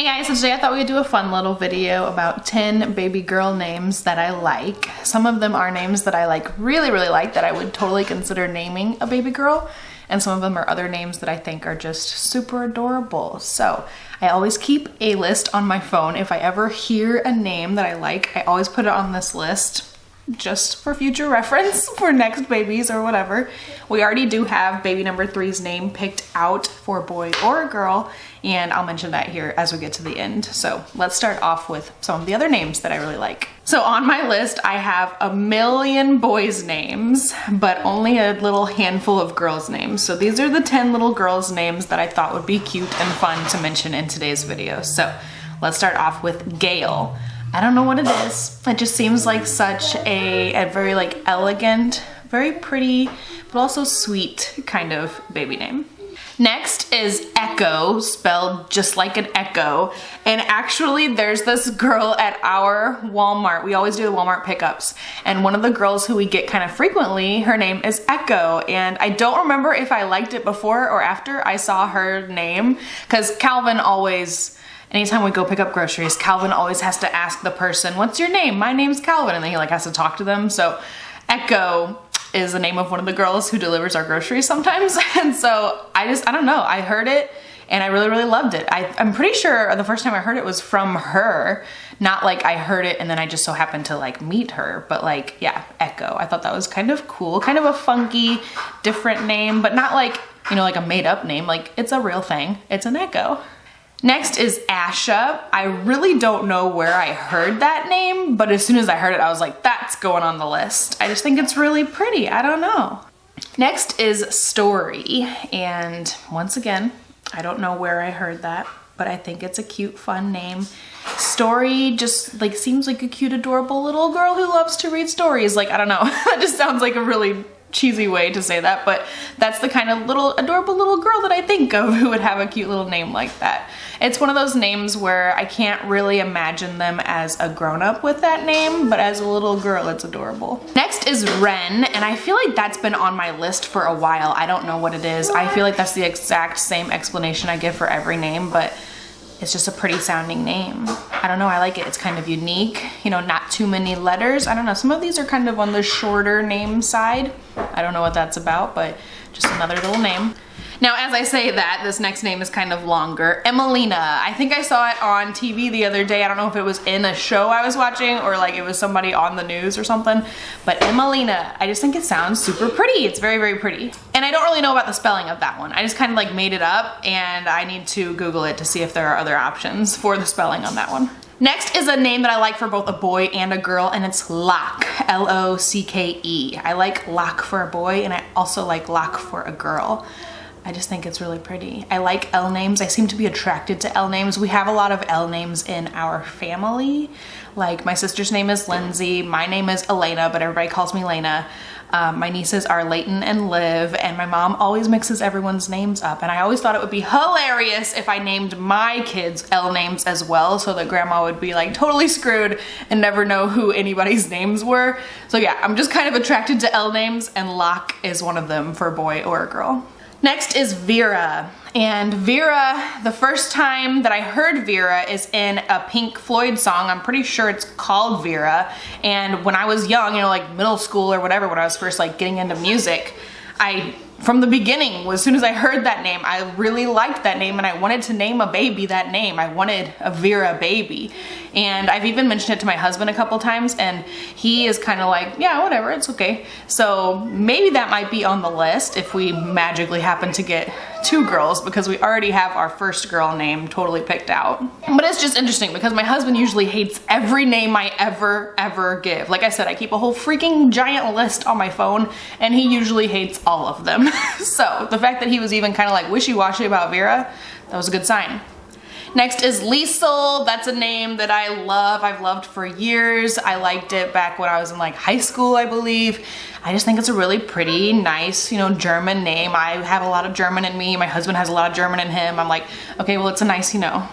guys, so today I thought we would do a fun little video about 10 baby girl names that I like. Some of them are names that I like really like that I would totally consider naming a baby girl, and some of them are other names that I think are just super adorable. So I always keep a list on my phone. If I ever hear a name that I like, I always put it on this list just for future reference for next babies or whatever. We already do have baby number 3's name picked out for a boy or a girl, and I'll mention that here as we get to the end. So let's start off with some of the other names that I really like. So on my list, I have a million boys' names, but only a little handful of girls' names. So these are the 10 little girls' names that I thought would be cute and fun to mention in today's video. So let's start off with Gail. I don't know what it is. It just seems like such a very like elegant, very pretty, but also sweet kind of baby name. Next is Echo, spelled just like an echo. And actually there's this girl at our Walmart. We always do the Walmart pickups. And one of the girls who we get kind of frequently, her name is Echo. And I don't remember if I liked it before or after I saw her name, because Calvin always, anytime we go pick up groceries, Calvin always has to ask the person, what's your name? My name's Calvin. And then he like has to talk to them. So Echo is the name of one of the girls who delivers our groceries sometimes. And so I don't know, I heard it and I really loved it. I'm pretty sure the first time I heard it was from her, not like I heard it and then I just so happened to like meet her, but like, yeah, Echo. I thought that was kind of cool, kind of a funky, different name, but not like, you know, like a made up name, like it's a real thing. It's an Echo. Next is Asha. I really don't know where I heard that name, but as soon as I heard it, I was like, that's going on the list. I just think it's really pretty. I don't know. Next is Story. And once again, I don't know where I heard that, but I think it's a cute, fun name. Story just like seems like a cute, adorable little girl who loves to read stories. Like, I don't know. That just sounds like a really cheesy way to say that, but that's the kind of little adorable little girl that I think of who would have a cute little name like that. It's one of those names where I can't really imagine them as a grown-up with that name, but as a little girl, it's adorable. Next is Ren, and I feel like that's been on my list for a while. I don't know what it is. I feel like that's the exact same explanation I give for every name, but it's just a pretty sounding name. I don't know, I like it. It's kind of unique, you know, not too many letters. I don't know, some of these are kind of on the shorter name side. I don't know what that's about, but just another little name. Now, as I say that, this next name is kind of longer. Emelina. I think I saw it on TV the other day. I don't know if it was in a show I was watching or like it was somebody on the news or something, but Emelina, I just think it sounds super pretty. It's very pretty. And I don't really know about the spelling of that one. I just kind of like made it up and I need to Google it to see if there are other options for the spelling on that one. Next is a name that I like for both a boy and a girl, and it's Locke, L-O-C-K-E. I like Locke for a boy and I also like Locke for a girl. I just think it's really pretty. I like L names. I seem to be attracted to L names. We have a lot of L names in our family. Like my sister's name is Lindsay, my name is Elena, but everybody calls me Lena. My nieces are Layton and Liv, and my mom always mixes everyone's names up. And I always thought it would be hilarious if I named my kids L names as well, so that grandma would be like totally screwed and never know who anybody's names were. So yeah, I'm just kind of attracted to L names, and Locke is one of them for a boy or a girl. Next is Vera, and Vera, the first time that I heard Vera is in a Pink Floyd song. I'm pretty sure it's called Vera, and when I was young, you know, like middle school or whatever, when I was first like getting into music, from the beginning, as soon as I heard that name, I really liked that name and I wanted to name a baby that name. I wanted a Vera baby. And I've even mentioned it to my husband a couple times and he is kind of like, yeah, whatever, it's okay. So maybe that might be on the list if we magically happen to get 2 girls, because we already have our first girl name totally picked out. But it's just interesting because my husband usually hates every name I ever give. Like I said, I keep a whole freaking giant list on my phone and he usually hates all of them. So the fact that he was even kind of like wishy-washy about Vera, that was a good sign. Next is Liesel. That's a name that I love. I've loved for years. I liked it back when I was in like high school, I believe. I just think it's a really pretty, nice, you know, German name. I have a lot of German in me. My husband has a lot of German in him. I'm like, okay, well, it's a nice, you know,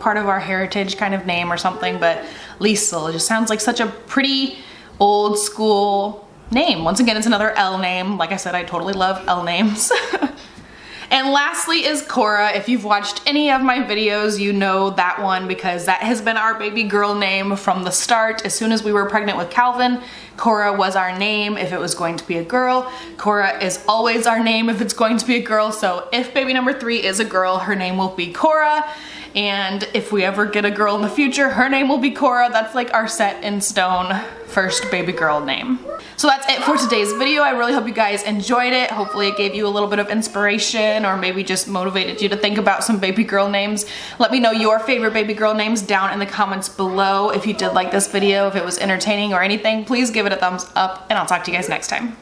part of our heritage kind of name or something, but Liesel just sounds like such a pretty old school name. Once again, it's another L name. Like I said, I totally love L names. And lastly is Cora. If you've watched any of my videos, you know that one because that has been our baby girl name from the start. As soon as we were pregnant with Calvin, Cora was our name if it was going to be a girl. Cora is always our name if it's going to be a girl. So if baby number 3 is a girl, her name will be Cora. And if we ever get a girl in the future, her name will be Cora. That's like our set in stone first baby girl name. So that's it for today's video. I really hope you guys enjoyed it. Hopefully it gave you a little bit of inspiration or maybe just motivated you to think about some baby girl names. Let me know your favorite baby girl names down in the comments below. If you did like this video, if it was entertaining or anything, please give it a thumbs up and I'll talk to you guys next time.